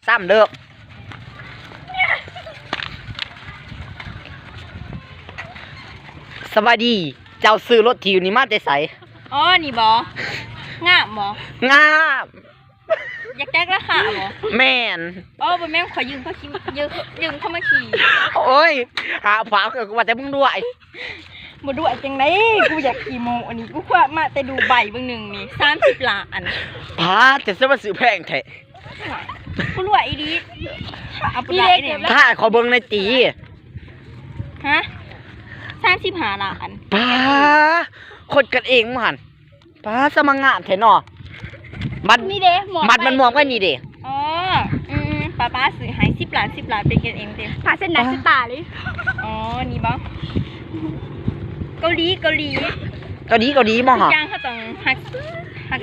ซ้ำเด้อสวัสดีเจ้าซื้อรถทีนี่มาแต่ไสอ๋อนี่บ่งามบ่งาม อยากแจ้งราคาบ่แม่นบ่แม่นขอยืมเขาขี่ยืมเขามาขี่โอ้ยหาฝาเกิดว่าแต่มึงด้วยบ่ด้วยจังได๋กูอยากขี่โมอันนี้กูว่ามาแต่ดูใบเบิ่งนึงนี่30ล้านพาจะซื้อมาซื้อแพงแท้กูรวยอีดีเอาไปได้เนี่ยถ้าขอเบิ่งในตีฮะ35ล้านป้าคนกันเองมันป้าสมังงามแท้เนาะมันนี่เด้มันมองว่านี่เด้อ๋อป้าซื้อให้10ล้านเป็นกันเองเด้พาเส้นหน้าเส้นตาเลยอ๋อนี่บ่เกาหลีบ่ฮะทุกอย่างเขาต้องฮัก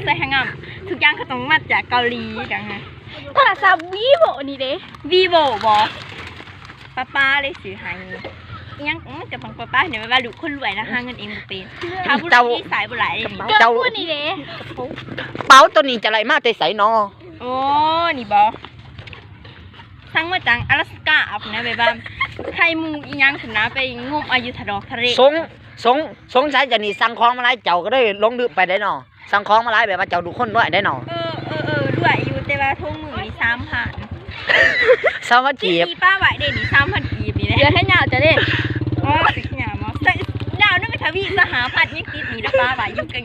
ใส่ฮักงามทุกอย่างเขาต้องมาจากเกาหลีจังไงโทรศัพท์ Vivo นี่เด้ Vivo บ่ป้าเลยซื้อให้ยังจะฟังป้าเนี่ยว่าลูกคนรวยนะหาเงินเองบ่เป็นถ้าผู้ที่สายบ่ไหลเจ้านี่เด้เป๋าตัวนี้จะไหลมาแต่ไสเนาะโอ้นี่บ่สั่งมาจากอลาสก้าเอานะแบบว่าไข่มูอีหยังขึ้นนะไปงมอายุทะดอกทะเลสงสัยจะนี่สั่งของมาหลายเจ้าก็ได้ลงดึกไปได้เนาะสั่งของมาหลายแบบว่าเจ้าดูคนด้วยได้เนาะด้วยอยู่แต่ว่าทุ่งมือนี่3,000สวัสดีป้าไหวเด้นี่3,000กีบนี่เดี๋ยวให้ยาวจะเด้อ๋อสิหยามาใส่ดาวนั่นไม่ทวีสหพันธ์ยังติดนี่แล้วป้าไหวอยู่กัน